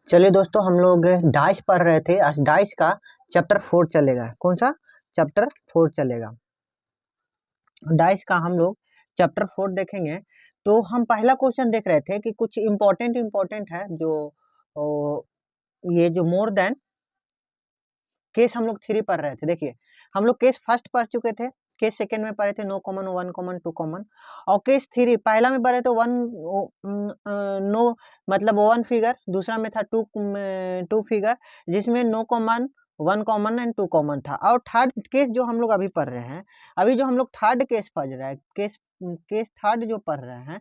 चलिए दोस्तों, हम लोग डाइस पढ़ रहे थे। आज डाइस का चैप्टर 4 चलेगा। कौन सा चैप्टर 4 चलेगा? डाइस का हम लोग चैप्टर 4 देखेंगे। तो हम पहला क्वेश्चन देख रहे थे कि कुछ इम्पोर्टेंट है जो ओ, ये जो मोर देन केस हम लोग 3 पढ़ रहे थे। देखिए, हम लोग केस फर्स्ट पढ़ चुके थे, केस सेकंड में पढ़े थे no common, one common, two common, और केस 3 पहला में पढ़े तो वन नो मतलब वन फिगर, दूसरा में था टू फिगर जिसमें no common, one common and two common था। और थर्ड केस जो हम लोग अभी पढ़ रहे हैं, अभी जो हम लोग थर्ड केस पढ़ रहे हैं, केस थर्ड जो पढ़ रहे हैं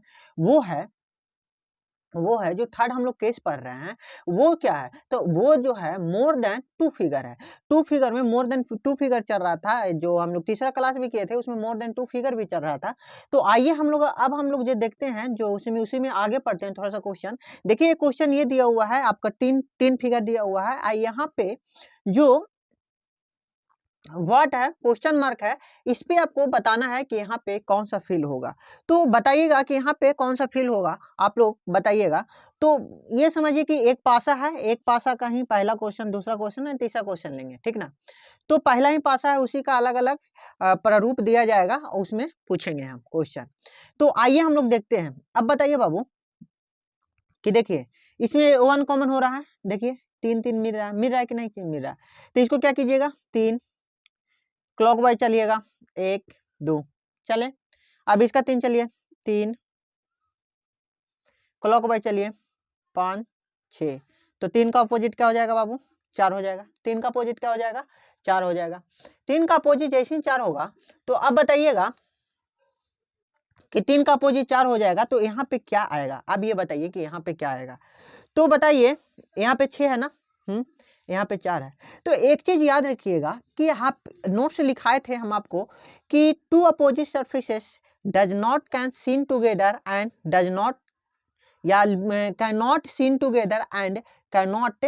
वो है जो थर्ड हम लोग केस पढ़ रहे हैं, वो क्या है? तो वो जो है मोर देन टू फिगर है। टू फिगर में मोर देन टू फिगर चल रहा था, जो हम लोग तीसरा क्लास भी किए थे उसमें मोर देन टू फिगर भी चल रहा था। तो आइए अब हम लोग जो देखते हैं, जो उसी में आगे पढ़ते हैं थोड़ा सा क्वेश्चन। देखिए क्वेश्चन ये दिया हुआ है आपका, तीन फिगर दिया हुआ है। यहाँ पे जो व्हाट है, क्वेश्चन मार्क है, इस पे आपको बताना है कि यहाँ पे कौन सा फील होगा। तो बताइएगा कि यहाँ पे कौन सा फील होगा, आप लोग बताइएगा। तो ये समझिए कि एक पासा है, एक पासा का ही पहला क्वेश्चन, दूसरा क्वेश्चन है, तीसरा क्वेश्चन लेंगे, ठीक ना। तो पहला ही पासा है, उसी का अलग अलग प्रारूप दिया जाएगा, उसमें पूछेंगे हम क्वेश्चन। तो आइए हम लोग देखते हैं। अब बताइए बाबू कि देखिए इसमें वन कॉमन हो रहा है। देखिए तीन तीन मिल रहा है कि नहीं मिल रहा है। तो इसको क्या कीजिएगा, तीन क्लॉकवाइज चलिएगा, एक दो चले। अब इसका तीन चलिए, तीन क्लॉकवाइज चलिए, पाँच छः। तो तीन का अपोजिट क्या हो जाएगा बाबू? चार हो जाएगा। तीन का अपोजिट क्या हो जाएगा? चार हो जाएगा। तीन का अपोजिट जैसे ही चार होगा, तो अब बताइएगा कि तीन का अपोजिट चार हो जाएगा तो यहाँ पे क्या आएगा। अब ये बताइए कि यहाँ पे क्या आएगा। तो बताइए, यहाँ पे 6 है ना, यहाँ पे 4 है। तो एक चीज याद रखिएगा कि आप नोट्स लिखाए थे हम आपको कि two opposite surfaces does not can seen together and does not या can not seen together and can not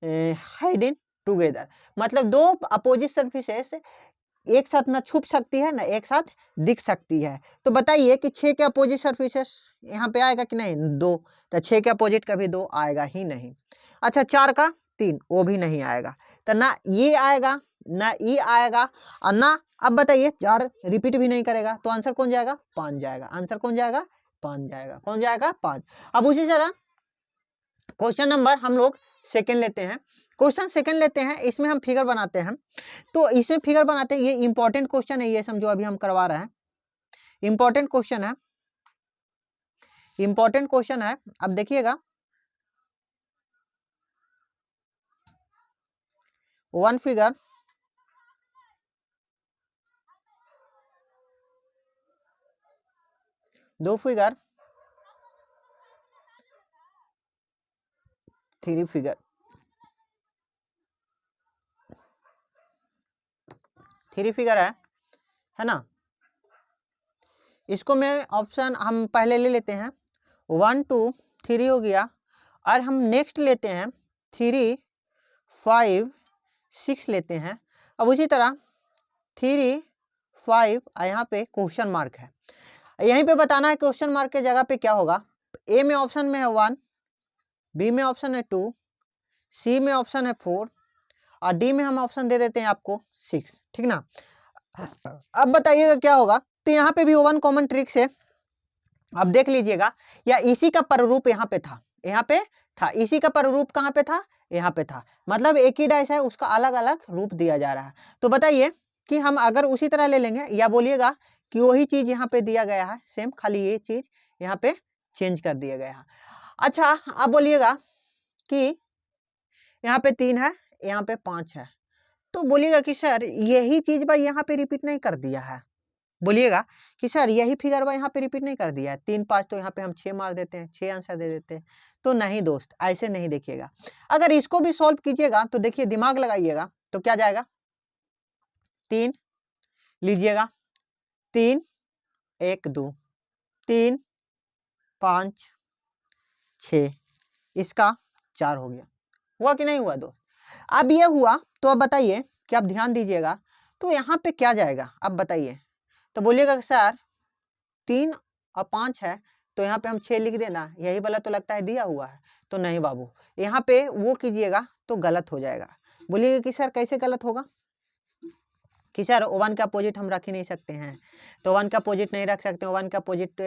hide in together. मतलब दो अपोजिट सरफेसेस एक साथ ना छुप सकती है ना एक साथ दिख सकती है। तो बताइए कि 6 के अपोजिट सरफेसेस यहाँ पे आएगा कि नहीं? दो। तो 6 के अपोजिट कभी दो आएगा ही नहीं। अच्छा, 4 का 3, वो भी नहीं आएगा। तो ना ये आएगा ना ये आएगा और ना, अब बताइए 4 रिपीट भी नहीं करेगा, तो आंसर कौन जाएगा? 5 जाएगा। आंसर कौन जाएगा? 5 जाएगा। कौन जाएगा? 5। अब उसी तरह क्वेश्चन नंबर हम लोग सेकेंड लेते हैं। क्वेश्चन सेकंड लेते हैं, इसमें हम फिगर बनाते हैं। तो इसमें फिगर बनाते हैं, ये इंपॉर्टेंट क्वेश्चन है, ये समझो अभी हम करवा रहे हैं। इंपॉर्टेंट क्वेश्चन है, इंपॉर्टेंट क्वेश्चन है। अब देखिएगा, वन फिगर, दो figure, three figure, three figure है ना। इसको मैं ऑप्शन हम पहले ले लेते हैं, 1 2 3 हो गया। और हम नेक्स्ट लेते हैं 3 5 6 लेते हैं। अब उसी तरह 3 5 यहाँ पे क्वेश्चन मार्क है, यहीं पे बताना है क्वेश्चन मार्क के जगह पे क्या होगा। ए में ऑप्शन में है 1, बी में ऑप्शन है 2, सी में ऑप्शन है 4 और डी में हम ऑप्शन दे देते हैं आपको 6, ठीक ना। अब बताइएगा क्या होगा। तो यहाँ पे भी वन कॉमन ट्रिक से अब देख लीजिएगा, या इसी का प्रारूप यहाँ पे था, यहाँ पे था, इसी का प्रारूप कहाँ पे था? यहाँ पे था। मतलब एक ही डाइस है, उसका अलग अलग रूप दिया जा रहा है। तो बताइए कि हम अगर उसी तरह ले लेंगे, या बोलिएगा कि वही चीज यहाँ पे दिया गया है सेम, खाली ये चीज यहाँ पे चेंज कर दिया गया है। अच्छा, अब बोलिएगा कि यहाँ पे 3 है, यहाँ पे 5 है। तो बोलिएगा कि सर यही चीज भाई यहाँ पे रिपीट नहीं कर दिया है। बोलिएगा कि सर यही फिगर भाई यहाँ पे रिपीट नहीं कर दिया है, 3 5 तो यहाँ पे हम 6 मार देते हैं, 6 आंसर दे देते हैं। तो नहीं दोस्त, ऐसे नहीं देखिएगा। अगर इसको भी सॉल्व कीजिएगा तो देखिए, दिमाग लगाइएगा, तो क्या जाएगा? 3 लीजिएगा, 3 1 2 3 5 6, इसका 4 हो गया। हुआ कि नहीं हुआ दोस्त? अब ये हुआ, तो अब बताइए कि आप ध्यान दीजिएगा, तो यहाँ पे क्या जाएगा अब बताइए। तो बोलिएगा सर 3 और 5 है, तो यहाँ पे हम 6 लिख देना, यही वाला तो लगता है दिया हुआ है, तो नहीं बाबू, यहाँ पे वो कीजिएगा तो गलत हो जाएगा। बोलिएगा कि सर कैसे गलत होगा, कि सर 1 का अपोजिट हम रख ही नहीं सकते हैं, तो 1 का अपोजिट नहीं रख सकते, 1 का अपोजिट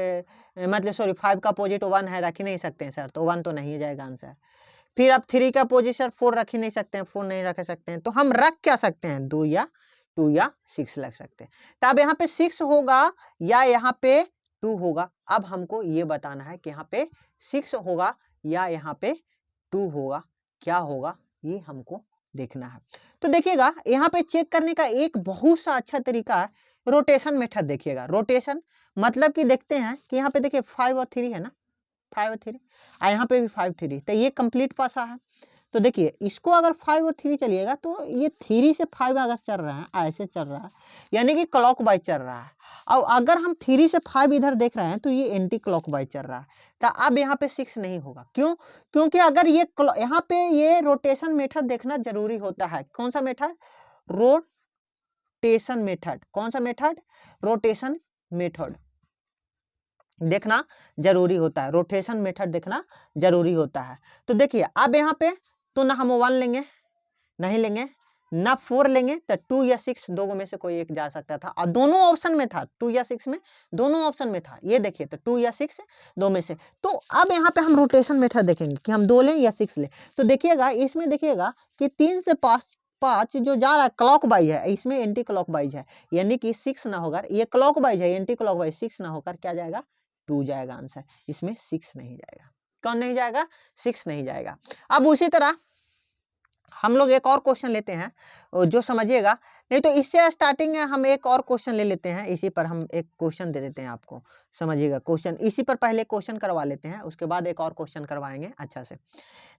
मतलब सॉरी 5 का अपोजिट 1 है, रख ही नहीं सकते हैं सर, तो 1 तो नहीं जाएगा आंसर। फिर आप 3 का अपोजिट सर 4 रख ही नहीं सकते हैं, 4 नहीं रख सकते हैं, तो हम रख क्या सकते हैं, 2 या 6 रख सकते हैं। तो अब यहाँ पे 6 होगा या यहाँ पे 2 होगा, अब हमको ये बताना है कि यहाँ पे 6 होगा या यहाँ पे 2 होगा, क्या होगा ये हमको देखना है। तो देखिएगा यहाँ पे चेक करने का एक बहुत सा अच्छा तरीका है रोटेशन मेथड। देखिएगा रोटेशन मतलब कि देखते हैं कि यहाँ पे देखिए 5 और 3 है ना, 5 और 3, और यहाँ पे भी 5 3, तो ये कंप्लीट पासा है। तो देखिए इसको अगर 5 और 3 चलिएगा तो ये 3 से 5 अगर चल रहा है, ऐसे चल रहा है, यानी कि क्लॉक वाइज चल रहा है। और अगर हम 3 से 5 इधर देख रहे हैं तो ये एंटी क्लॉक वाइज चल रहा है। तो अब यहाँ पे 6 नहीं होगा, क्यों? क्योंकि अगर ये यहाँ पे ये रोटेशन मेथड देखना जरूरी होता है। कौन सा मेथड? Rotation method. कौन सा मेथड? रोटेशन मेथड देखना जरूरी होता है, रोटेशन मेथड देखना जरूरी होता है। तो देखिए अब यहाँ पे तो ना हम 1 लेंगे, नहीं लेंगे, ना 4 लेंगे, तो 2 या 6 दोनों में से कोई एक जा सकता था, और दोनों ऑप्शन में था, 2 या 6 में दोनों ऑप्शन में था, ये देखिए, तो 2 या 6 दो में से। तो अब यहाँ पे हम रोटेशन मेथड देखेंगे कि हम 2 लें या 6 लें। तो देखिएगा इसमें देखिएगा कि 3 से 5 जो जा रहा है क्लॉक वाइज है, इसमें एंटी क्लॉक वाइज है, यानी कि 6 ना होकर, ये क्लॉक वाइज है, एंटी क्लॉक वाइज, 6 ना होकर क्या जाएगा, 2 जाएगा आंसर, इसमें 6 नहीं जाएगा। कौन नहीं जाएगा? 6 नहीं जाएगा। अब उसी तरह हम लोग एक और क्वेश्चन लेते हैं जो समझिएगा, नहीं तो इससे स्टार्टिंग में हम एक और क्वेश्चन ले लेते हैं, इसी पर हम एक क्वेश्चन दे देते हैं आपको, समझिएगा क्वेश्चन, इसी पर पहले क्वेश्चन करवा लेते हैं, उसके बाद एक और क्वेश्चन करवाएंगे अच्छा से।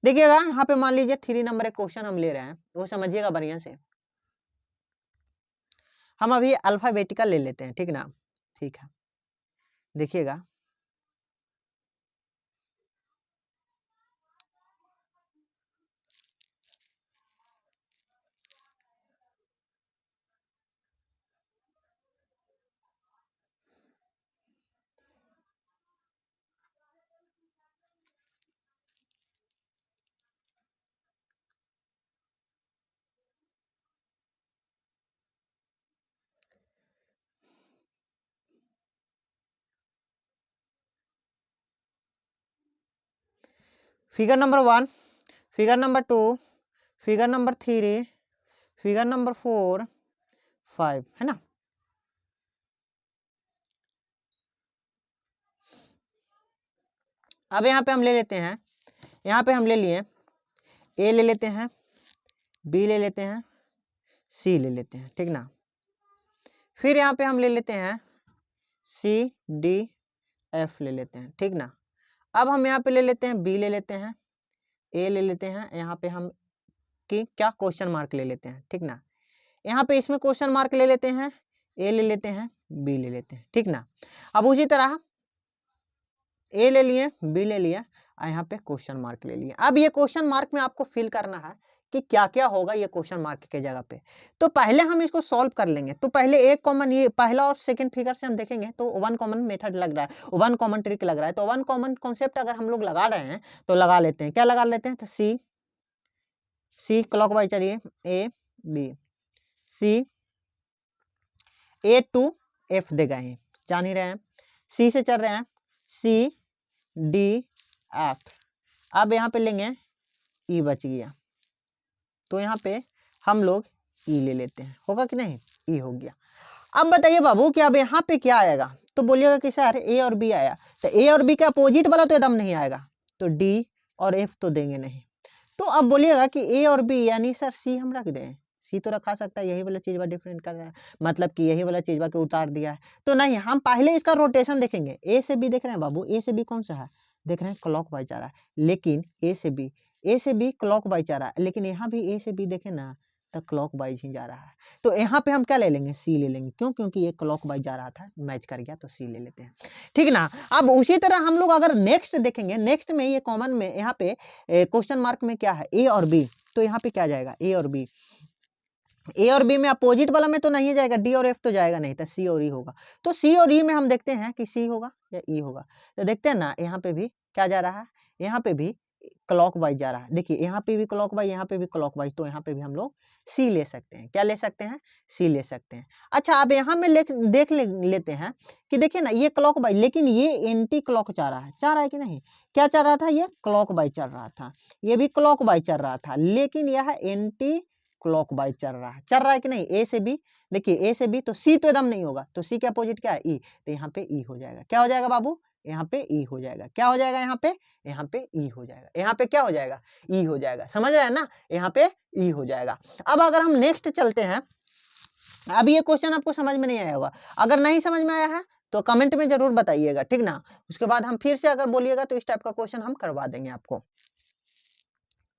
देखिएगा यहाँ पे मान लीजिए 3 नंबर एक क्वेश्चन हम ले रहे हैं, वो समझिएगा बढ़िया से। हम अभी अल्फाबेटिकल ले लेते हैं, ठीक ना? ठीक है, देखिएगा figure number 1, figure number 2, figure number 3, figure number 4, 5, है ना? अब यहाँ पे हम ले लेते हैं, यहाँ पे हम ले लिए ए ले लेते हैं, बी ले लेते हैं, सी ले लेते हैं, ठीक ना? फिर यहाँ पे हम ले लेते हैं सी डी एफ ले लेते हैं, ठीक ना? अब हम यहाँ पे ले लेते हैं बी ले लेते हैं, ए ले लेते हैं, यहाँ पे हम की क्या क्वेश्चन मार्क ले लेते हैं, ठीक ना? यहाँ पे इसमें क्वेश्चन मार्क ले लेते हैं, ए ले लेते हैं, बी ले लेते हैं, ठीक ना? अब उसी तरह ए ले लिए, बी ले लिया, यहाँ पे क्वेश्चन मार्क ले लिए। अब ये क्वेश्चन मार्क में आपको फिल करना है कि क्या क्या होगा ये क्वेश्चन मार्क के जगह पे। तो पहले हम इसको सॉल्व कर लेंगे। तो पहले एक कॉमन, ये पहला और सेकंड फिगर से हम देखेंगे तो 1 कॉमन मेथड लग रहा है, 1 कॉमन ट्रिक लग रहा है। तो 1 कॉमन कॉन्सेप्ट अगर हम लोग लगा रहे हैं तो लगा लेते हैं। क्या लगा लेते हैं? तो सी क्लॉक वाइज चलिए, A B C, A to F दे गए हैं, जान ही रहे हैं, सी से चल रहे हैं, सी डी एफ। अब यहाँ पे लेंगे ई बच गया, तो यहाँ पे हम लोग ई ले लेते हैं, होगा कि नहीं? ई हो गया। अब बताइए बाबू कि अब यहाँ पे क्या आएगा? तो बोलिएगा कि सर ए और बी आया, तो ए और बी का अपोजिट वाला तो एकदम नहीं आएगा, तो डी और एफ तो देंगे नहीं। तो अब बोलिएगा कि ए और बी यानी सर सी हम रख दें, सी तो रखा सकता है, यही वाला चीज डिफरेंट कर रहा है, मतलब कि यही वाला चीज को उतार दिया है। तो नहीं, हम पहले इसका रोटेशन देखेंगे। ए से बी देख रहे हैं बाबू, ए से बी कौन सा है? देख रहे हैं क्लॉक वाइज आ रहा है, लेकिन ए से बी क्लॉक वाइज आ रहा है, लेकिन यहाँ भी ए से बी देखे ना तो क्लॉक वाइज ही जा रहा है। तो यहाँ पे हम क्या ले लेंगे? सी ले लेंगे। क्यों? क्योंकि ये क्लॉक वाइज जा रहा था, मैच कर गया, तो सी ले लेते हैं, ठीक ना? अब उसी तरह हम लोग अगर नेक्स्ट देखेंगे, नेक्स्ट में ये कॉमन में यहाँ पे क्वेश्चन मार्क में क्या है? ए और बी, तो यहाँ पे क्या जाएगा? ए और बी, ए और बी में अपोजिट वाला में तो नहीं जाएगा, डी और एफ तो जाएगा नहीं, तो सी और ई होगा। तो सी और ई में हम देखते हैं कि सी होगा या ई होगा। तो देखते हैं ना, यहाँ पे भी क्या जा रहा है, यहाँ पे भी क्लॉकवाइज जा रहा है। देखिए यहाँ पे भी क्लॉकवाइज, यहाँ पे भी क्लॉकवाइज, तो यहाँ पे भी हम लोग सी ले सकते हैं। क्या ले सकते हैं? सी ले सकते हैं। अच्छा, अब यहाँ में देख लेते हैं कि देखिए ना, ये क्लॉकवाइज, लेकिन ये एंटी क्लॉक जा रहा है कि नहीं? क्या चल रहा था? ये क्लॉकवाइज चल रहा था, ये भी क्लॉकवाइज चल रहा था, लेकिन यह एंटी क्लॉकवाइज चल रहा है कि नहीं? ए से बी, देखिए ए से बी, तो सी तो एकदम नहीं होगा, तो सी के अपोजिट क्या है? ई, तो यहाँ पे ई हो जाएगा। क्या हो जाएगा बाबू? यहाँ पे ई हो जाएगा। क्या हो जाएगा? यहाँ पे ई हो जाएगा। यहाँ पे क्या हो जाएगा? ई हो जाएगा। समझ रहे हैं ना? यहाँ पे ई हो जाएगा। अब अगर हम नेक्स्ट चलते हैं, अब ये क्वेश्चन आपको समझ में नहीं आया होगा, अगर नहीं समझ में आया है तो कमेंट में जरूर बताइएगा, ठीक ना? उसके बाद हम फिर से अगर बोलिएगा तो इस टाइप का क्वेश्चन हम करवा देंगे आपको।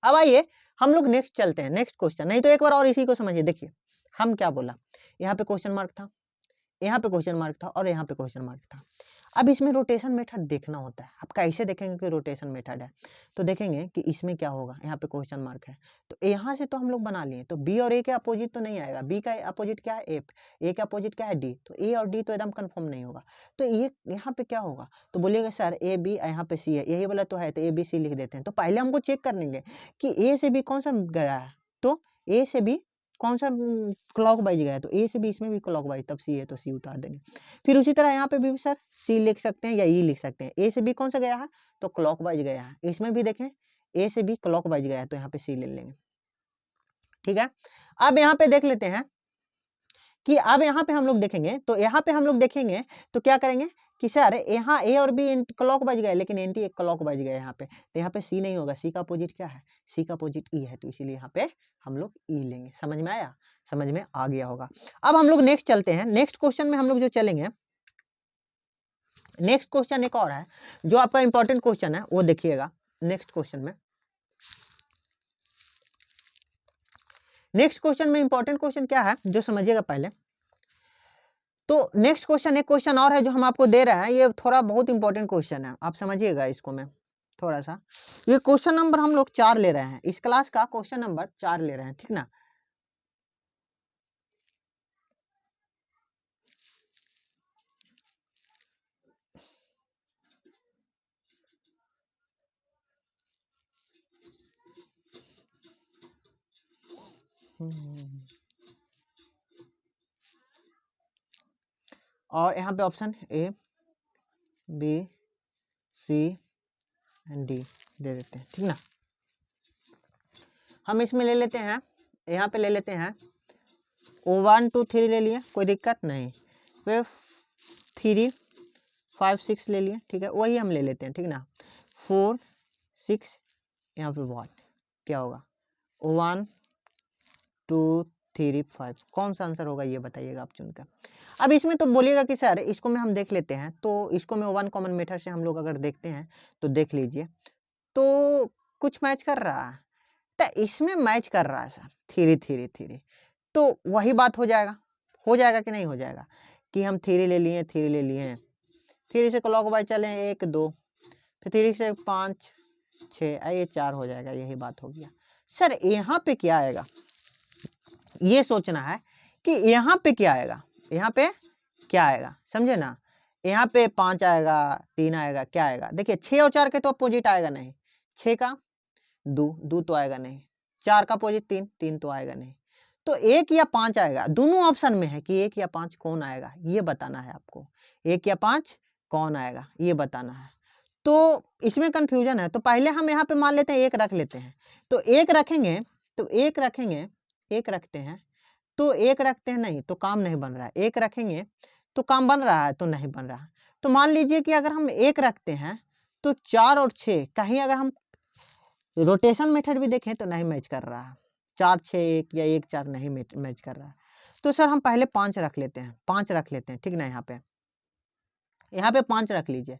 अब आइए हम लोग नेक्स्ट चलते हैं, नेक्स्ट क्वेश्चन। नहीं तो एक बार और इसी को समझिए। देखिए हम क्या बोला, यहाँ पे क्वेश्चन मार्क था, यहाँ पे क्वेश्चन मार्क था और यहाँ पे क्वेश्चन मार्क था। अब इसमें रोटेशन मेथड देखना होता है। आप कैसे देखेंगे कि रोटेशन मेथड है? तो देखेंगे कि इसमें क्या होगा, यहाँ पे क्वेश्चन मार्क है, तो यहाँ से तो हम लोग बना लिए, तो बी और ए के अपोजिट तो नहीं आएगा। बी का अपोजिट क्या है? एफ। ए का अपोजिट क्या है? डी। तो ए और डी तो एकदम कंफर्म नहीं होगा। तो ये यहाँ पे क्या होगा? तो बोलिएगा सर ए बी, यहाँ पे सी है, यही वाला तो है, तो ए बी सी लिख देते हैं। तो पहले हमको चेक कर लेंगे कि ए से बी कौन सा गया है, तो ए से बी कौन सा क्लॉकवाइज गया है, तो ए से बी इसमें भी क्लॉकवाइज, तब सी है तो सी उतार देंगे। फिर उसी तरह यहाँ पे भी सर सी लिख सकते हैं या ई लिख सकते हैं। ए से बी कौन सा गया है? तो क्लॉकवाइज गया है। इसमें भी देखें ए से बी क्लॉकवाइज गया है, तो यहाँ पे सी ले लेंगे, ठीक है। अब यहाँ पे देख लेते हैं कि अब यहाँ पे हम लोग देखेंगे, तो यहाँ पे हम लोग देखेंगे तो क्या करेंगे कि सर यहाँ ए और बी क्लॉकवाइज गए, लेकिन एंटी एक क्लॉकवाइज गए यहाँ पे, तो यहाँ पे सी नहीं होगा। सी का अपोजिट क्या है? सी का अपोजिट ई है, तो इसीलिए यहाँ पे हम लोग ई लेंगे। समझ में आया? समझ में आ गया होगा। अब हम लोग नेक्स्ट चलते हैं। नेक्स्ट क्वेश्चन में हम लोग जो चलेंगे, नेक्स्ट क्वेश्चन एक और है जो आपका इंपॉर्टेंट क्वेश्चन है, वो देखिएगा। नेक्स्ट क्वेश्चन में इंपॉर्टेंट क्वेश्चन क्या है जो समझिएगा पहले। तो नेक्स्ट क्वेश्चन, एक क्वेश्चन और है जो हम आपको दे रहे हैं, ये थोड़ा बहुत इंपॉर्टेंट क्वेश्चन है, आप समझिएगा इसको। मैं थोड़ा सा, ये क्वेश्चन नंबर हम लोग 4 ले रहे हैं, इस क्लास का क्वेश्चन नंबर 4 ले रहे हैं, ठीक ना? और यहाँ पे option A B C and D दे देते हैं, ठीक ना? हम इसमें ले लेते हैं, यहाँ पे ले लेते हैं 1 2 3 ले लिए, कोई दिक्कत नहीं। फिर 3 5 6 ले लिए, ठीक है, वही हम ले लेते हैं, ठीक ना? 4 6 यहाँ पे 1, क्या होगा? 1 2 3 5, कौन सा आंसर होगा ये बताइएगा आप चुनकर। अब इसमें तो बोलिएगा कि सर इसको में हम देख लेते हैं, तो इसको में 1 कॉमन मेथड से हम लोग अगर देखते हैं तो देख लीजिए, तो कुछ मैच कर रहा है, तो इसमें मैच कर रहा है सर 3 3 3, तो वही बात हो जाएगा कि नहीं हो जाएगा कि हम 3 ले लिए, 3 ले लिए, 3 से क्लॉकवाइज चले 1 2, फिर 3 से 5 6, ये 4 हो जाएगा, यही बात हो गया। सर यहाँ पे क्या आएगा ये सोचना है कि यहाँ पे क्या आएगा, यहाँ पे क्या आएगा, समझे ना? यहाँ पे 5 आएगा, 3 आएगा, क्या आएगा? देखिए 6 और 4 के तो अपोजिट आएगा नहीं, 6 का 2 तो आएगा नहीं, 4 का अपोजिट 3 तो आएगा नहीं, तो 1 या 5 आएगा। दोनों ऑप्शन में है कि 1 या 5 कौन आएगा ये बताना है आपको, 1 या 5 कौन आएगा ये बताना है। तो इसमें कंफ्यूजन है, तो पहले हम यहाँ पे मान लेते हैं 1 रख लेते हैं, तो 1 रखेंगे, तो 1 रखेंगे, 1 रखते हैं, तो 1 रखते हैं, नहीं तो काम नहीं बन रहा है, 1 रखेंगे तो काम बन रहा है, तो नहीं बन रहा। तो मान लीजिए कि अगर हम 1 रखते हैं तो 4 और 6 कहीं अगर हम रोटेशन मेथड भी देखें तो नहीं मैच कर रहा है, 4 6 1 या 1 4 नहीं मैच कर रहा है। तो सर हम पहले 5 रख लेते हैं, 5 रख लेते हैं, ठीक ना? यहाँ पे 5 रख लीजिए,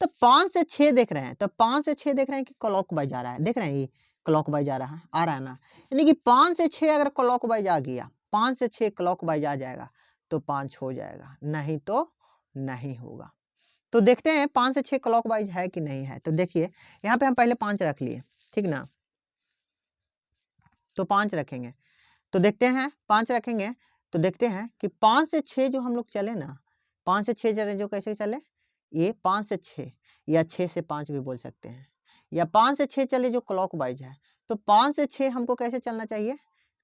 तो 5 से 6 देख रहे हैं, तो 5 से 6 देख रहे हैं कि क्लॉकवाइज आ रहा है, देख रहे हैं ये क्लॉकवाइज आ रहा है ना, यानी कि 5 से 6 अगर क्लॉकवाइज आ गया, 5 से 6 क्लॉकवाइज आ जाएगा तो 5 हो जाएगा, नहीं तो नहीं होगा। तो देखते हैं 5 से 6 क्लॉकवाइज है कि नहीं है। तो देखिए यहाँ पे हम पहले 5 रख लिए, ठीक ना? तो 5 रखेंगे, तो देखते हैं 5 रखेंगे तो देखते हैं कि 5 से 6 जो हम लोग चले ना, 5 से 6 चले जो कैसे चले, ये 5 से 6 या 6 से 5 भी बोल सकते हैं, या 5 से 6 चले जो क्लॉकवाइज है। तो 5 से 6 हमको कैसे चलना चाहिए,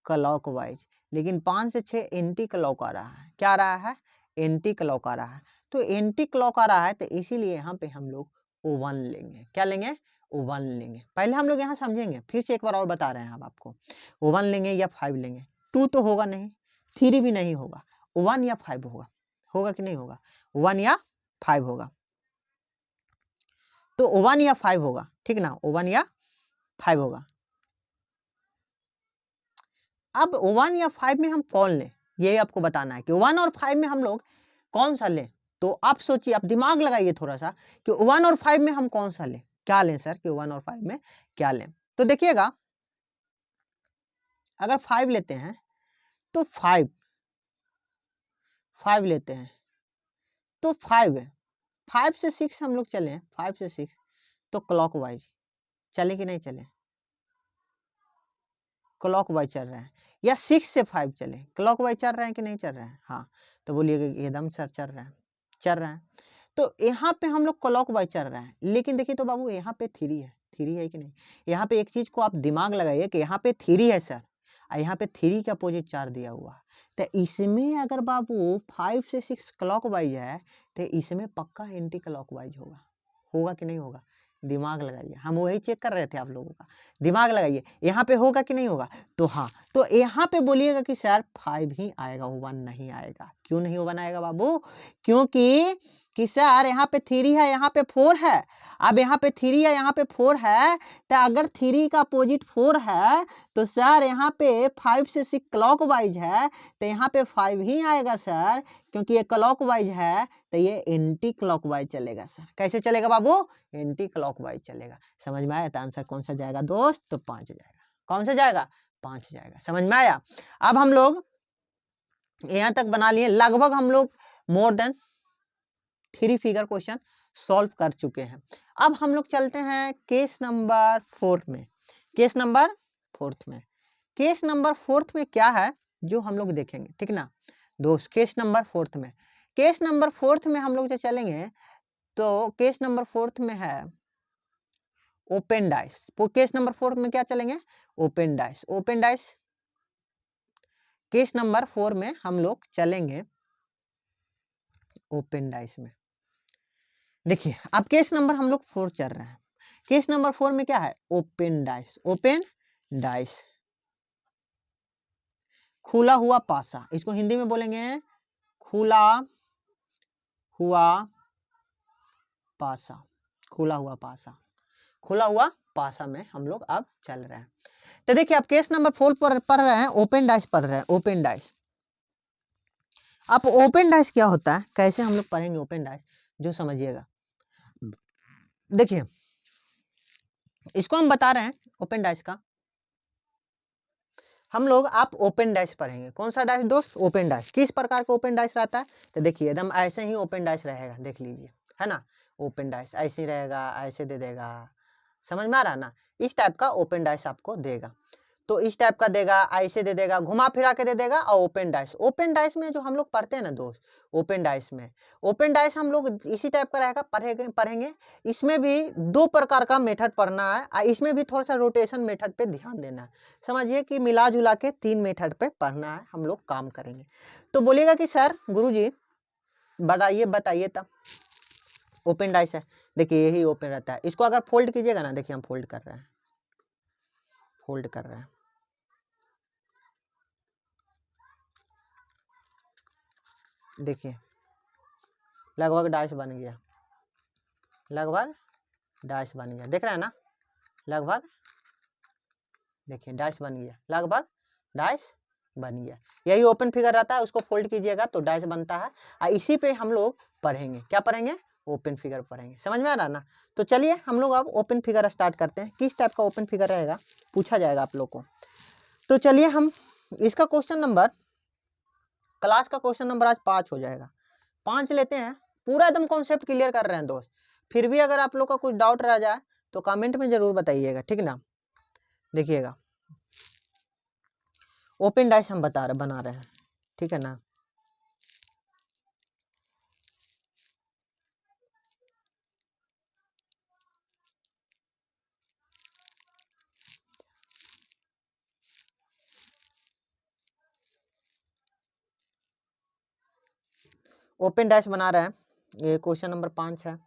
क्लॉकवाइज, लेकिन 5 से 6 एंटी क्लॉक आ रहा है। क्या आ रहा है, एंटी क्लॉक आ रहा है। तो एंटी क्लॉक आ रहा है तो इसीलिए यहाँ पे हम लोग O1 लेंगे। क्या लेंगे, O1 लेंगे। पहले हम लोग यहाँ समझेंगे, फिर से एक बार और बता रहे हैं हम आपको, O1 लेंगे या 5 लेंगे। 2 तो होगा नहीं, 3 भी नहीं होगा, 1 या 5 होगा। होगा कि नहीं होगा, 1 या 5 होगा। तो 1 या 5 होगा, ठीक ना, 1 या 5 होगा। अब 1 या 5 में हम कौन लें, ये आपको बताना है कि 1 और 5 में हम लोग कौन सा लें। तो आप सोचिए, आप दिमाग लगाइए थोड़ा सा कि 1 और 5 में हम कौन सा लें, क्या लें सर, कि 1 और 5 में क्या लें। तो देखिएगा, अगर 5 लेते हैं तो 5 लेते हैं तो 5 से 6 हम लोग चलें, 5 से 6 तो क्लॉकवाइज चले कि नहीं चले, क्लॉकवाइज चल रहे हैं। या 6 से 5 चले, क्लॉकवाइज चल रहे हैं कि नहीं चल रहे हैं, हाँ। तो बोलिएगा एकदम सर चल रहे हैं, चल रहे हैं। तो यहाँ पे हम लोग क्लॉकवाइज चल रहे हैं, लेकिन देखिए तो बाबू यहाँ पे 3 है, 3 है कि नहीं। यहाँ पे एक चीज को आप दिमाग लगाइए कि यहाँ पे 3 है सर, और यहाँ पे 3 के अपोजिट 4 दिया हुआ है। तो इसमें अगर बाबू 5 से 6 क्लॉकवाइज है तो इसमें पक्का एंटी क्लॉकवाइज होगा। होगा कि नहीं होगा, दिमाग लगाइए, हम वही चेक कर रहे थे आप लोगों का, दिमाग लगाइए, यहाँ पे होगा कि नहीं होगा। तो हाँ, तो यहाँ पे बोलिएगा कि सर 5 ही आएगा, 1 नहीं आएगा। क्यों नहीं 1 आएगा बाबू, क्योंकि कि सर यहाँ पे 3 है, यहाँ पे 4 है। अब यहाँ पे 3 है, यहाँ पे 4 है, तो अगर 3 का अपोजिट 4 है तो सर यहाँ पे 5 से 6 क्लॉकवाइज है, तो यहाँ पे 5 ही आएगा सर, क्योंकि ये क्लॉकवाइज है तो ये एंटी क्लॉकवाइज चलेगा सर। कैसे चलेगा बाबू, एंटी क्लॉकवाइज चलेगा। समझ में आया, तो आंसर कौन सा जाएगा दोस्त, तो 5 जाएगा। कौन सा जाएगा, 5 जाएगा। समझ में आया। अब हम लोग यहाँ तक बना लिए, लगभग हम लोग more than 3 figure question solve कर चुके हैं। अब हम लोग चलते हैं केस नंबर 4 में। केस नंबर 4 में, केस नंबर 4 में क्या है जो हम लोग देखेंगे, ठीक ना दोस्त। केस नंबर 4 में, केस नंबर 4 में हम लोग जो चलेंगे, तो केस नंबर 4 में है ओपन डाइस। केस नंबर 4 में क्या चलेंगे, open dice. Open dice case number 4 में हम लोग चलेंगे ओपन डाइस में। देखिए अब केस नंबर हम लोग 4 चल रहे हैं। केस नंबर 4 में क्या है, ओपन डाइस। ओपन डाइस, खुला हुआ पासा, इसको हिंदी में बोलेंगे खुला हुआ पासा। खुला हुआ पासा, खुला हुआ पासा में हम लोग अब चल रहे हैं। तो देखिए अब केस नंबर 4 पर पढ़ रहे हैं, ओपन डाइस पढ़ रहे हैं, ओपन डाइस। अब ओपन डाइस क्या होता है, कैसे हम लोग पढ़ेंगे ओपन डाइस, जो समझिएगा। देखिए इसको हम बता रहे हैं ओपन डाइस का, हम लोग आप ओपन डाइस पढ़ेंगे। कौन सा डाइस दोस्त, ओपन डाइस। किस प्रकार का ओपन डाइस रहता है, तो देखिए एकदम ऐसे ही ओपन डाइस रहेगा, देख लीजिए, है ना। ओपन डाइस ऐसे ही रहेगा, ऐसे दे देगा, समझ में आ रहा ना। इस टाइप का ओपन डाइस आपको देगा, तो इस टाइप का देगा, ऐसे दे देगा, घुमा फिरा के दे देगा। और ओपन डाइस, ओपन डाइस में जो हम लोग पढ़ते हैं ना दोस्त, ओपन डाइस में, ओपन डाइस हम लोग इसी टाइप का रहेगा, पढ़ेंगे। इसमें भी 2 प्रकार का मेथड पढ़ना है, और इसमें भी थोड़ा सा रोटेशन मेथड पे ध्यान देना है। समझिए कि मिला जुला के 3 मेथड पे पढ़ना है, हम लोग काम करेंगे। तो बोलिएगा कि सर गुरुजी बताइए तब ओपन डाइस है। देखिए यही ओपन रहता है, इसको अगर फोल्ड कीजिएगा ना, देखिए हम फोल्ड कर रहे हैं, फोल्ड कर रहे हैं, देखिए लगभग डाइस बन गया, लगभग डाइस बन गया, देख रहे हैं ना, लगभग देखिए डाइस बन गया, लगभग डाइस बन गया। यही ओपन फिगर रहता है, उसको फोल्ड कीजिएगा तो डाइस बनता है। और इसी पे हम लोग पढ़ेंगे, क्या पढ़ेंगे, ओपन फिगर पढ़ेंगे। समझ में आ रहा ना। तो चलिए हम लोग अब ओपन फिगर स्टार्ट करते हैं। किस टाइप का ओपन फिगर रहेगा पूछा जाएगा आप लोग को। तो चलिए हम इसका क्वेश्चन नंबर, क्लास का क्वेश्चन नंबर आज 5 हो जाएगा, 5 लेते हैं। पूरा एकदम कॉन्सेप्ट क्लियर कर रहे हैं दोस्त। फिर भी अगर आप लोग का कुछ डाउट रह जाए तो कमेंट में जरूर बताइएगा, ठीक ना। देखिएगा ओपन डाइस हम बना रहे हैं, ठीक है ना। ओपन डाइस बना रहे हैं, ये क्वेश्चन नंबर 5 है।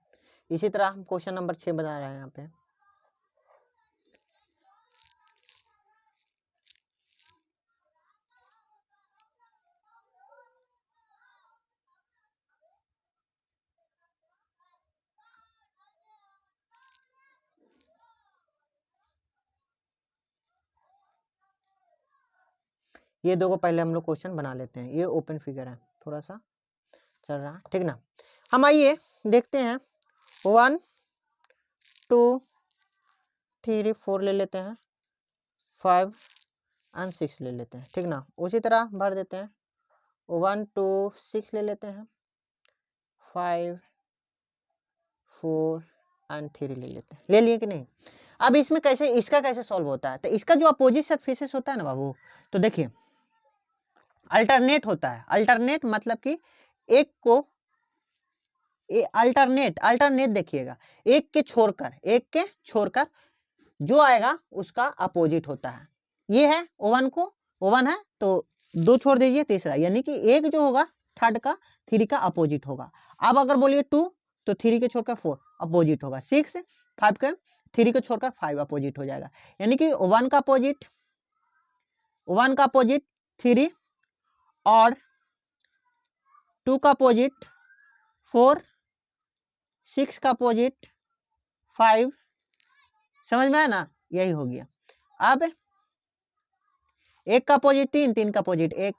इसी तरह हम क्वेश्चन नंबर 6 बना रहे हैं यहाँ पे। ये दो को पहले हम लोग क्वेश्चन बना लेते हैं। ये ओपन फिगर है, थोड़ा सा चल रहा है, ठीक ना। हम आइए देखते हैं 1 2 3 4 ले लेते हैं, 5 और 6 ले लेते हैं, ठीक ना। उसी तरह भर देते हैं 1 2 6 ले लेते हैं, 5 4 और 3 ले लेते हैं। ले लिए कि नहीं। अब इसमें कैसे, इसका कैसे सॉल्व होता है, तो इसका जो अपोजिट सरफेसेस होता है ना बाबू, तो देखिए अल्टरनेट होता है। अल्टरनेट मतलब कि एक को अल्टरनेट देखिएगा, एक के छोड़कर जो आएगा उसका अपोजिट होता है। ये है O1 है तो 2 छोड़ दीजिए तीसरा, यानी कि एक जो होगा थर्ड का 3 का अपोजिट होगा। अब अगर बोलिए 2 तो 3 के छोड़कर 4 अपोजिट होगा, 6 5 के 3 को छोड़कर 5 अपोजिट हो जाएगा। यानी कि 1 का अपोजिट 3 और 2 का अपोजिट 4, 6 का अपोजिट 5। समझ में आया ना, यही हो गया। अब 1 का अपोजिट 3, 3 का अपोजिट 1,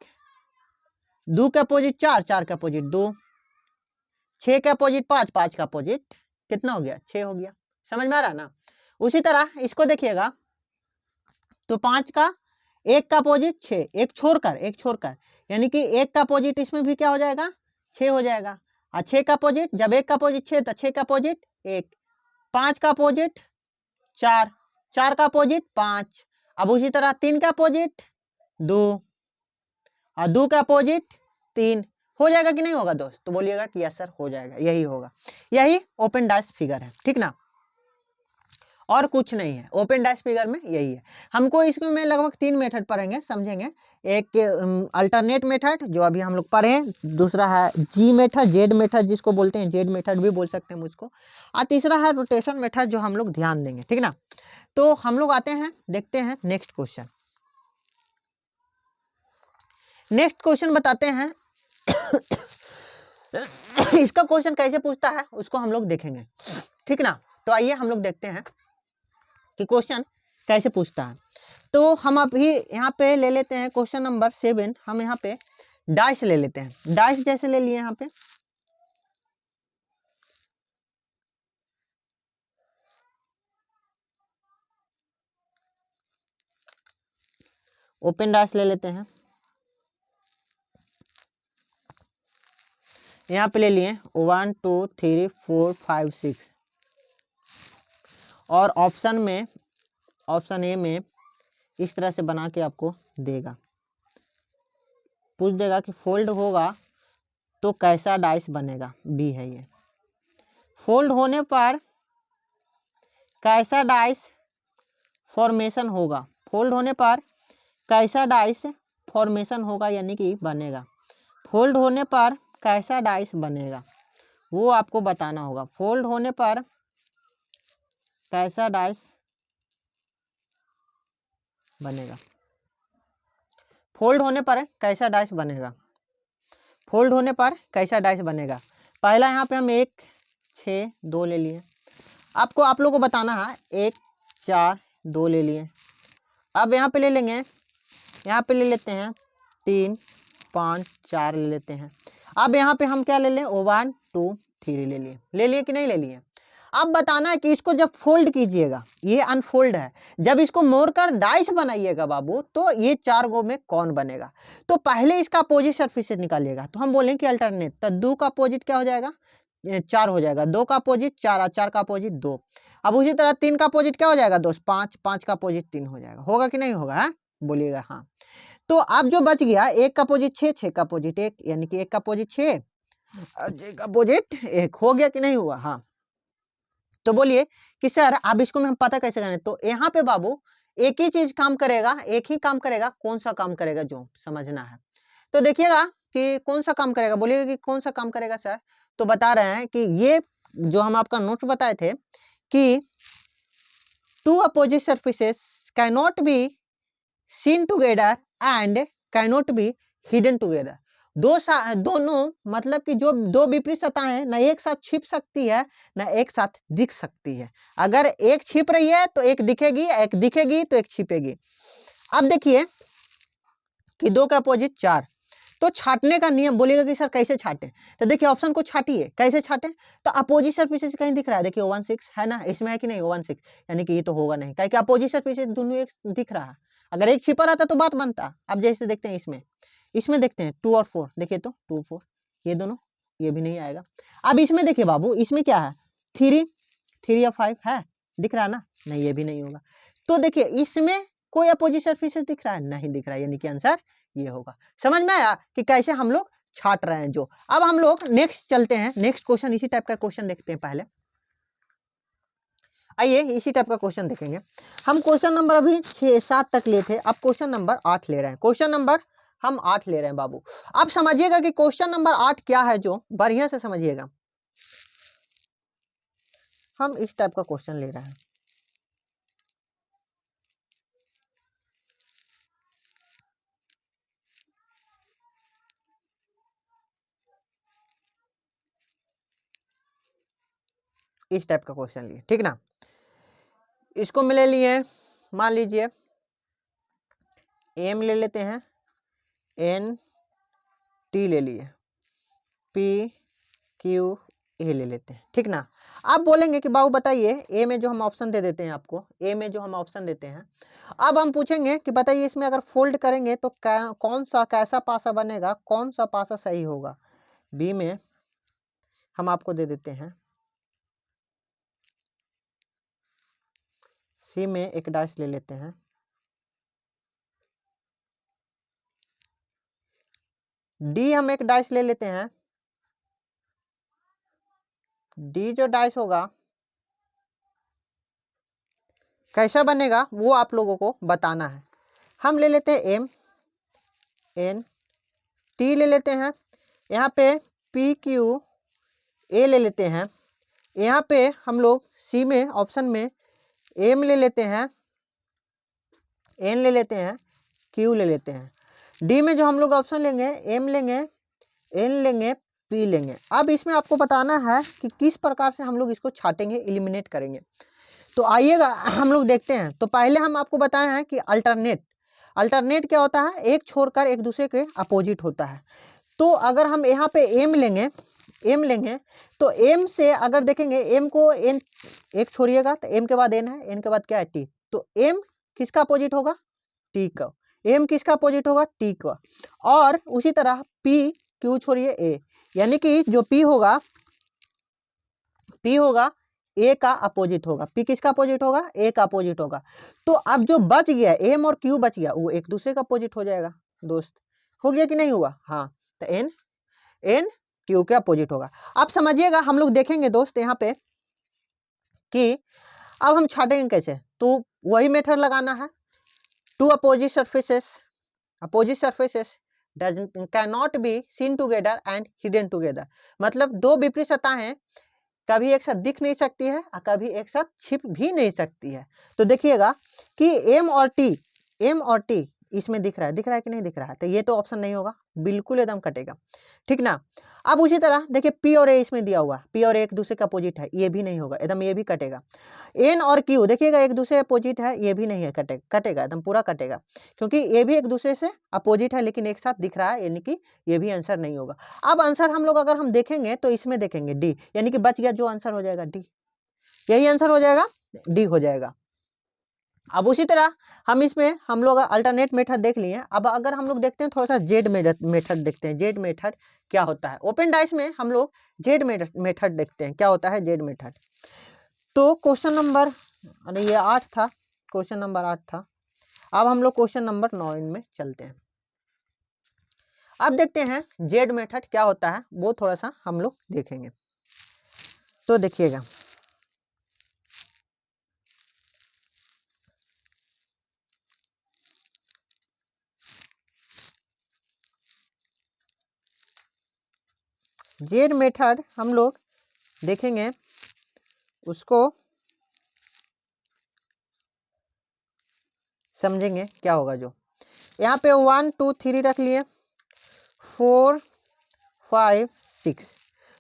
2 का अपोजिट 4, 4 का अपोजिट 2, 6 का अपोजिट 5, 5 का अपोजिट कितना हो गया, 6 हो गया। समझ में आ रहा ना। उसी तरह इसको देखिएगा तो 5 का 1 का अपोजिट 6, एक छोड़कर यानी कि 1 का अपोजिट इसमें भी क्या हो जाएगा, 6 हो जाएगा। और 6 का अपोजिट, जब 1 का अपोजिट 6 तो 6 का अपोजिट 1, 5 का अपोजिट 4, 4 का अपोजिट 5। अब उसी तरह 3 का अपोजिट 2 और 2 का अपोजिट 3। हो जाएगा कि नहीं होगा दोस्त, तो बोलिएगा कि यस सर हो जाएगा, यही होगा। यही ओपन डाइस फिगर है, ठीक ना, और कुछ नहीं है। ओपन डाइस फिगर में यही है। हमको इसमें लगभग 3 मेथड पढ़ेंगे, समझेंगे। एक अल्टरनेट मेथड जो अभी हम लोग पढ़े हैं, दूसरा है जेड मेथड जिसको बोलते हैं, जेड मेथड भी बोल सकते हैं मुझको, और तीसरा है रोटेशन मेथड जो हम लोग ध्यान देंगे, ठीक ना। तो हम लोग आते हैं, देखते हैं नेक्स्ट क्वेश्चन। नेक्स्ट क्वेश्चन बताते हैं इसका क्वेश्चन कैसे पूछता है उसको हम लोग देखेंगे, ठीक ना। तो आइए हम लोग देखते हैं कि क्वेश्चन कैसे पूछता है। तो हम अभी यहाँ पे ले लेते हैं क्वेश्चन नंबर 7। हम यहाँ पे डाइस ले लेते हैं, डाइस जैसे ले लिए यहाँ पे, ओपन डाइस ले लेते हैं। यहाँ पे ले लिए 1 2 3 4 5 6 और ऑप्शन ए में इस तरह से बना के आपको देगा, पूछ देगा कि फोल्ड होगा तो कैसा डाइस बनेगा। बी है ये, फोल्ड होने पर कैसा डाइस फॉर्मेशन होगा, फोल्ड होने पर कैसा डाइस फॉर्मेशन होगा यानी कि बनेगा। फोल्ड होने पर कैसा डाइस बनेगा वो आपको बताना होगा। फोल्ड होने पर कैसा डाइस बनेगा, फोल्ड होने पर कैसा डाइस बनेगा, फोल्ड होने पर कैसा डाइस बनेगा। पहला यहाँ पे हम 1 6 2 ले लिए, आपको आप लोगों को बताना है 1 4 2 ले लिए। अब यहाँ पे ले लेंगे, यहाँ पे ले लेते हैं 3 5 4 ले लेते हैं। अब यहाँ पे हम क्या ले लें, 1 2 3 ले लिए कि नहीं ले लिए। अब बताना है कि इसको जब फोल्ड कीजिएगा, ये अनफोल्ड है, जब इसको मोड़कर डाइस बनाइएगा बाबू तो ये 4 गो में कौन बनेगा। तो पहले इसका अपोजिट सरफेस निकालिएगा, तो हम बोलेंगे कि अल्टरनेट, तो 2 का अपोजिट क्या हो जाएगा, 4 हो जाएगा। 2 का अपोजिट 4, 4 का अपोजिट 2। अब उसी तरह 3 का अपोजिट क्या हो जाएगा दोस्त, 5, 5 का अपोजिट 3 हो जाएगा। होगा कि नहीं होगा, है बोलिएगा हाँ। तो अब जो बच गया 1 का अपोजिट 6, 6 का अपोजिट 1, यानी कि 1 का अपोजिट 6 और 6 का अपोजिट 1 हो गया कि नहीं हुआ? हाँ। तो बोलिए कि सर अब इसको में हम पता कैसे करें? तो यहाँ पे बाबू एक ही चीज काम करेगा, एक ही काम करेगा, कौन सा काम करेगा जो समझना है। तो देखिएगा कि कौन सा काम करेगा, बोलिएगा कि कौन सा काम करेगा सर? तो बता रहे हैं कि ये जो हम आपका नोट बताए थे कि two opposite surfaces cannot be seen together and cannot be hidden together. दोनों मतलब कि जो दो विपरीत सतहें ना एक साथ छिप सकती है ना एक साथ दिख सकती है। अगर एक छिप रही है तो एक दिखेगी तो एक छिपेगी। अब देखिए कि 2 का अपोजिट 4, तो छाटने का नियम बोलिएगा कि सर कैसे छाटे? तो देखिए ऑप्शन को छाटिए, कैसे छाटे? तो अपोजिट सर्फेसेस कहीं दिख रहा है, देखिए 1 6 है ना, इसमें है कि नहीं 1 6, यानी कि ये तो होगा नहीं, क्योंकि अपोजिट सर्फेसेस दोनों एक दिख रहा है। अगर एक छिपा रहता तो बात बनता। अब जैसे देखते हैं इसमें देखते हैं 2 और 4, देखिए तो 2 4 ये दोनों, ये भी नहीं आएगा। अब इसमें देखिए बाबू, इसमें क्या है 3 या 5 है, दिख रहा है ना, नहीं ये भी नहीं होगा। तो देखिए इसमें कोई अपोजिट सर्फेसेस दिख रहा है, नहीं दिख रहा है, यानी कि आंसर ये होगा। समझ में आया कि कैसे हम लोग छाट रहे हैं जो। अब हम लोग नेक्स्ट चलते हैं, नेक्स्ट क्वेश्चन इसी टाइप का क्वेश्चन देखते हैं। पहले आइए इसी टाइप का क्वेश्चन देखेंगे हम। क्वेश्चन नंबर अभी 6 7 तक लिए थे, अब क्वेश्चन नंबर 8 ले रहे हैं। क्वेश्चन नंबर हम 8 ले रहे हैं बाबू। आप समझिएगा कि क्वेश्चन नंबर 8 क्या है, जो बढ़िया से समझिएगा। हम इस टाइप का क्वेश्चन ले रहे हैं। इस टाइप का क्वेश्चन लिए, ठीक ना। इसको में ले लिए, मान लीजिए एम ले लेते हैं, एन टी ले लिए, पी क्यू ए ले लेते हैं, ठीक ना। आप बोलेंगे कि बाबू बताइए ए में जो हम ऑप्शन दे देते हैं आपको, ए में जो हम ऑप्शन देते हैं, अब हम पूछेंगे कि बताइए इसमें अगर फोल्ड करेंगे तो कौन सा कैसा पासा बनेगा, कौन सा पासा सही होगा। बी में हम आपको दे देते हैं, सी में एक डाइस ले लेते हैं, डी हम एक डाइस ले लेते हैं। डी जो डाइस होगा कैसा बनेगा वो आप लोगों को बताना है। हम ले लेते हैं एम, एन टी ले लेते हैं, यहाँ पे पी क्यू ए ले लेते हैं, यहाँ पे हम लोग सी में ऑप्शन में एम ले लेते हैं, एन ले लेते हैं, क्यू ले लेते हैं। डी में जो हम लोग ऑप्शन लेंगे, एम लेंगे, एन लेंगे, पी लेंगे। अब इसमें आपको बताना है कि किस प्रकार से हम लोग इसको छाटेंगे, एलिमिनेट करेंगे। तो आइएगा हम लोग देखते हैं। तो पहले हम आपको बताए हैं कि अल्टरनेट क्या होता है, एक छोड़कर एक दूसरे के अपोजिट होता है। तो अगर हम यहाँ पे एम लेंगे तो एम से अगर देखेंगे, एम को एन एक छोड़िएगा तो एम के बाद एन है, एन के बाद क्या है टी, तो एम किसका अपोजिट होगा, टी का। एम किसका अपोजिट होगा, टी का। और उसी तरह पी क्यू छोड़िए ए, यानी कि जो पी होगा ए का अपोजिट होगा। पी किसका अपोजिट होगा, ए का अपोजिट होगा। तो अब जो बच गया एम और क्यू बच गया, वो एक दूसरे का अपोजिट हो जाएगा दोस्त। हो गया कि नहीं हुआ? हाँ, तो एन क्यू के अपोजिट होगा। आप समझिएगा, हम लोग देखेंगे दोस्त यहाँ पे कि अब हम छाटेंगे कैसे। तो वही मेथड लगाना है, two opposite surfaces can not be seen together and hidden together. मतलब दो विपरीत सतहें कभी एक साथ दिख नहीं सकती है और कभी एक साथ छिप भी नहीं सकती है। तो देखिएगा कि एम और टी इसमें दिख रहा है कि नहीं दिख रहा है, तो ये तो ऑप्शन नहीं होगा, बिल्कुल एकदम कटेगा, ठीक ना। अब उसी तरह देखिए पी और ए इसमें दिया हुआ, पी और ए एक दूसरे का अपोजिट है, ये भी नहीं होगा, एकदम ये भी कटेगा। एन और क्यू देखिएगा एक दूसरे अपोजिट है, ये भी नहीं है, कटेगा एकदम पूरा कटेगा, क्योंकि ये भी एक दूसरे से अपोजिट है लेकिन एक साथ दिख रहा है, यानी कि ये भी आंसर नहीं होगा। अब आंसर हम लोग अगर हम देखेंगे तो इसमें देखेंगे डी, यानी कि बच गया जो आंसर हो जाएगा डी, यही आंसर हो जाएगा, डी हो जाएगा। अब उसी तरह हम इसमें हम लोग अल्टरनेट मेथड देख लिए। अब अगर हम लोग देखते हैं थोड़ा सा जेड मेथड देखते हैं, जेड मेथड क्या होता है। ओपन डाइस में हम लोग जेड मेथड देखते हैं क्या होता है जेड मेथड। तो क्वेश्चन नंबर, अरे ये 8 था, क्वेश्चन नंबर 8 था। अब हम लोग क्वेश्चन नंबर 9 में चलते हैं। अब देखते हैं जेड मेथड क्या होता है, वो थोड़ा सा हम लोग देखेंगे। तो देखिएगा, जेड मेथड हम लोग देखेंगे, उसको समझेंगे क्या होगा। जो यहाँ पे 1 2 3 रख लिए, 4 5 6,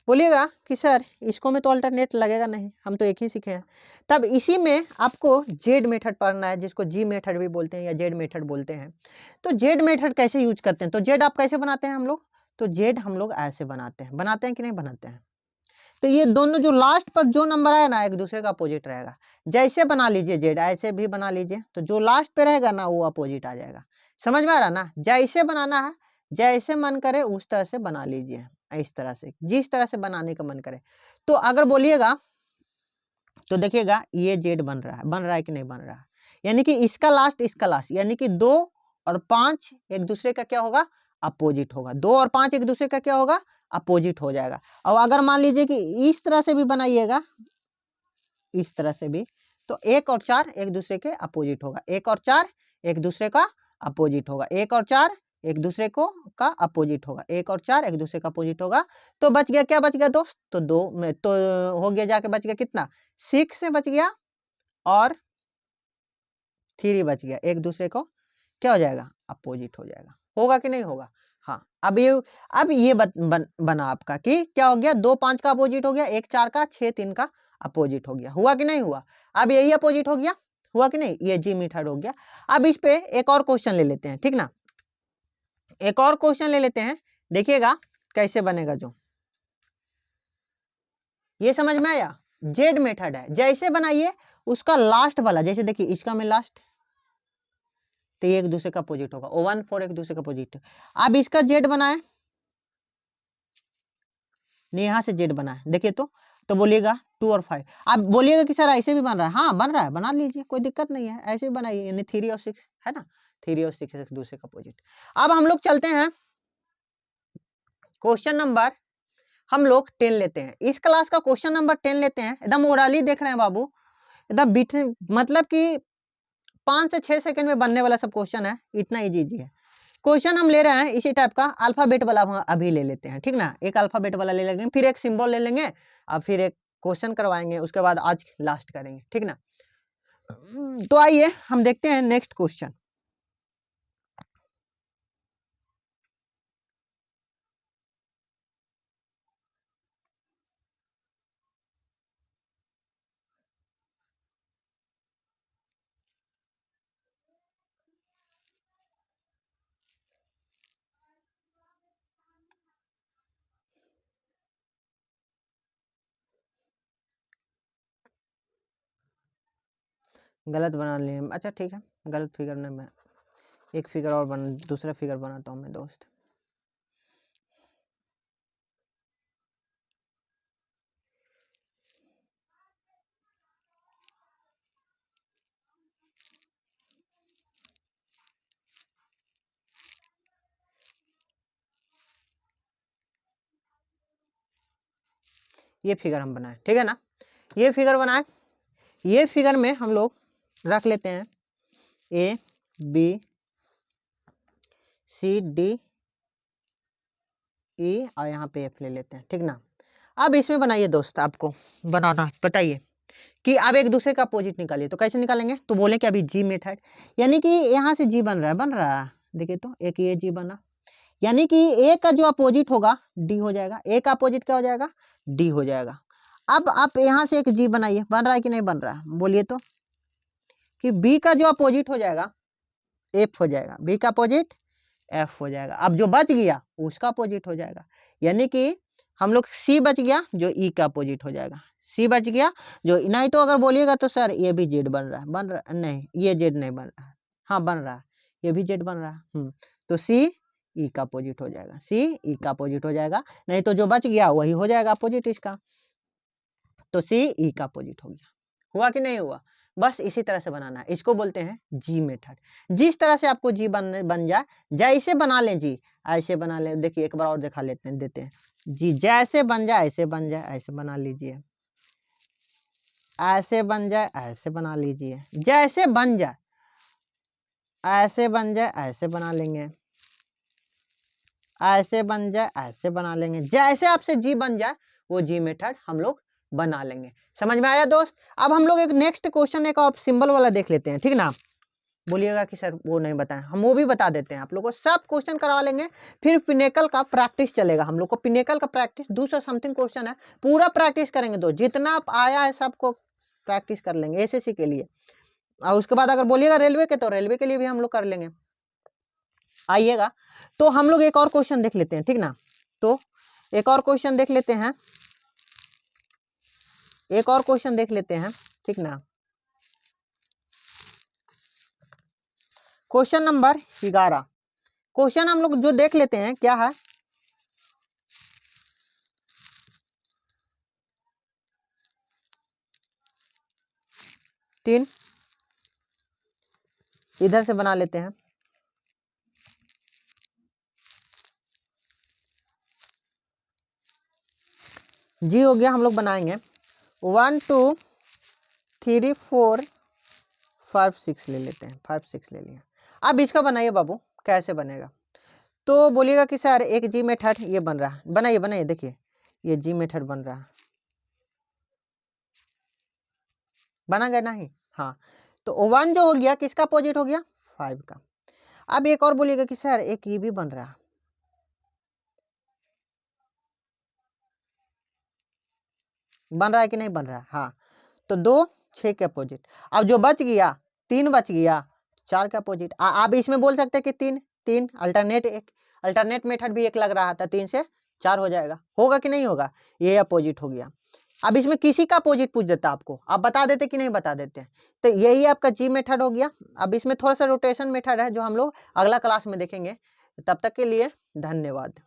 बोलिएगा कि सर इसको में तो अल्टरनेट लगेगा नहीं, हम तो एक ही सीखे हैं। तब इसी में आपको जेड मेथड पढ़ना है, जिसको जी मेथड भी बोलते हैं या जेड मेथड बोलते हैं। तो जेड मेथड कैसे यूज करते हैं, तो जेड आप कैसे बनाते हैं हम लोग, तो जेड हम लोग ऐसे बनाते हैं कि नहीं बनाते हैं। तो ये दोनों जो लास्ट पर जो नंबर आया ना, एक दूसरे का अपोजिट रहेगा। जैसे बना लीजिए जेड, ऐसे भी बना लीजिए, तो जो लास्ट पे रहेगा ना वो अपोजिट आ जाएगा। समझ में आ रहा ना, जैसे बनाना है, जैसे मन करे उस तरह से बना लीजिए, इस तरह से, जिस तरह से बनाने का मन करे। तो अगर बोलिएगा तो देखिएगा ये जेड बन रहा है कि नहीं बन रहा है, यानी कि इसका लास्ट इसका लास्ट, यानी कि 2 और 5 एक दूसरे का क्या होगा, अपोजिट होगा। 2 और 5 एक दूसरे का क्या होगा, अपोजिट हो जाएगा। और अगर मान लीजिए कि इस तरह से भी बनाइएगा, इस तरह से भी, तो 1 और 4 एक दूसरे के अपोजिट होगा, 1 और 4 एक दूसरे का अपोजिट होगा, 1 और 4 एक दूसरे को का अपोजिट होगा, 1 और 4 एक दूसरे का अपोजिट होगा। तो बच गया, क्या बच गया दोस्त, तो 2 में तो हो गया, जाके बच गया कितना, 6 से बच गया और 3 बच गया, एक दूसरे को क्या हो जाएगा, अपोजिट हो जाएगा। होगा कि नहीं होगा, हाँ। अब ये बना आपका कि क्या हो गया, 2 5 का अपोजिट हो गया, 1 4 का, 6 3 का अपोजिट हो गया। हुआ कि नहीं हुआ, अब यही अपोजिट हो गया, हुआ कि नहीं, ये जी मेथड हो गया। अब इस पे एक और क्वेश्चन ले लेते हैं, ठीक ना, एक और क्वेश्चन ले लेते हैं, देखिएगा कैसे बनेगा। जो ये समझ में आया, जेड मेथड है, जैसे बनाइए उसका लास्ट वाला, जैसे देखिए इसका में लास्ट, तो ये एक दूसरे का अपोजिट होगा, 1 4 एक दूसरे का अपोजिट। अब इसका जेड बनाए, नहीं यहाँ से जेड बना है, देखिए तो बोलिएगा 2 और 5। आप बोलिएगा कि सर ऐसे भी बन रहा है, हाँ बन रहा है, बना लीजिए, कोई दिक्कत नहीं है, ऐसे भी बनाइए, यानी 3 और 6 है ना, 3 और 6 एक दूसरे का अपोजिट। अब हम लोग चलते हैं क्वेश्चन नंबर, हम लोग 10 लेते हैं, इस क्लास का क्वेश्चन नंबर 10 लेते हैं। एकदम ओरली देख रहे हैं बाबू, एकदम बीट, मतलब कि 5 से 6 सेकंड में बनने वाला सब क्वेश्चन है, इतना इजी है। क्वेश्चन हम ले रहे हैं इसी टाइप का, अल्फाबेट वाला अभी ले लेते हैं, ठीक ना, एक अल्फाबेट वाला ले लेंगे, फिर एक सिंबल ले लेंगे, और फिर एक क्वेश्चन करवाएंगे, उसके बाद आज लास्ट करेंगे, ठीक ना। तो आइए हम देखते हैं नेक्स्ट क्वेश्चन। गलत बना लिए, अच्छा ठीक है, गलत फिगर नहीं, मैं एक फिगर और दूसरा फिगर बनाता हूँ मैं दोस्त। ये फिगर हम बनाए, ठीक है ना, ये फिगर बनाए, ये फिगर में हम लोग रख लेते हैं A B C D E और यहाँ पे F ले लेते हैं, ठीक ना। अब इसमें बनाइए दोस्त, आपको बनाना बताइए कि अब एक दूसरे का अपोजिट निकालिए, तो कैसे निकालेंगे, तो बोले कि अभी जी मेथड, यानी कि यहाँ से जी बन रहा है, देखिए तो एक ये जी बना, यानी कि ए का जो अपोजिट होगा डी हो जाएगा, ए का अपोजिट क्या हो जाएगा, डी हो जाएगा। अब आप यहाँ से एक जी बनाइए, बन रहा है कि नहीं बन रहा है, बोलिए तो, कि बी का जो अपोजिट हो जाएगा एफ हो जाएगा, बी का अपोजिट एफ हो जाएगा। अब जो बच गया उसका अपोजिट हो जाएगा, यानी कि हम लोग सी बच गया जो ई का अपोजिट हो जाएगा, सी बच गया जो, नहीं तो अगर बोलिएगा तो सर ये भी जेड बन रहा है, नहीं ये जेड नहीं बन रहा है, हाँ बन रहा है, ये भी जेड बन रहा है, तो सी ई का अपोजिट हो जाएगा, सी ई का अपोजिट हो जाएगा, नहीं तो जो बच गया वही हो जाएगा अपोजिट इसका, तो सी ई का अपोजिट हो गया। हुआ कि नहीं हुआ, बस इसी तरह से बनाना है, इसको बोलते हैं जी मेथड। जिस तरह से आपको जी बन जाए, जैसे बना लें जी, ऐसे बना लें। देखिए एक बार और दिखा लेते हैं, देते हैं जी, जैसे बन जाए ऐसे बन जाए, ऐसे बना लीजिए, ऐसे बन जाए ऐसे बना लीजिए, जैसे बन जाए ऐसे बन जाए ऐसे बना लेंगे, ऐसे बन जाए ऐसे बना लेंगे, जैसे आपसे जी बन जाए वो जी मेथड हम लोग बना लेंगे। समझ में आया दोस्त? अब हम लोग एक नेक्स्ट क्वेश्चन एक और सिंबल वाला देख लेते हैं, ठीक ना। बोलिएगा कि सर वो नहीं बताएं, हम वो भी बता देते हैं आप लोगों को, सब क्वेश्चन करवा लेंगे। फिर पिनेकल का प्रैक्टिस चलेगा हम लोग को, पिनेकल का प्रैक्टिस 200 समथिंग क्वेश्चन है, पूरा प्रैक्टिस करेंगे दोस्त, जितना आया है सबको प्रैक्टिस कर लेंगे एसएससी के लिए। और उसके बाद अगर बोलिएगा रेलवे के, तो रेलवे के लिए भी हम लोग कर लेंगे। आइएगा, तो हम लोग एक और क्वेश्चन देख लेते हैं, ठीक ना। तो एक और क्वेश्चन देख लेते हैं, एक और क्वेश्चन देख लेते हैं, ठीक ना। क्वेश्चन नंबर 11 क्वेश्चन हम लोग जो देख लेते हैं क्या है, तीन, इधर से बना लेते हैं। जी हो गया, हम लोग बनाएंगे 1 2 3 4 5 6 ले लेते हैं, 5 6 ले लिया। अब इसका बनाइए बाबू, कैसे बनेगा। तो बोलिएगा कि सर एक जी मेथड ये बन रहा है, बनाइए बनाइए, देखिए ये जी मेथड बन रहा है, बना गया नहीं। हाँ, तो 1 जो हो गया किसका अपोजिट हो गया, 5 का। अब एक और बोलिएगा कि सर एक ये भी बन रहा है, बन रहा है कि नहीं बन रहा है। हाँ, तो 2 6 के अपोजिट। अब जो बच गया 3 बच गया, 4 के अपोजिट। आप इसमें बोल सकते हैं कि 3 3 अल्टरनेट, एक अल्टरनेट मेथड भी एक लग रहा था, 3 से 4 हो जाएगा, होगा कि नहीं होगा, ये अपोजिट हो गया। अब इसमें किसी का अपोजिट पूछ देता आपको, आप बता देते कि नहीं बता देते। तो यही आपका जी मेथड हो गया। अब इसमें थोड़ा सा रोटेशन मेथड है जो हम लोग अगला क्लास में देखेंगे। तब तक के लिए धन्यवाद।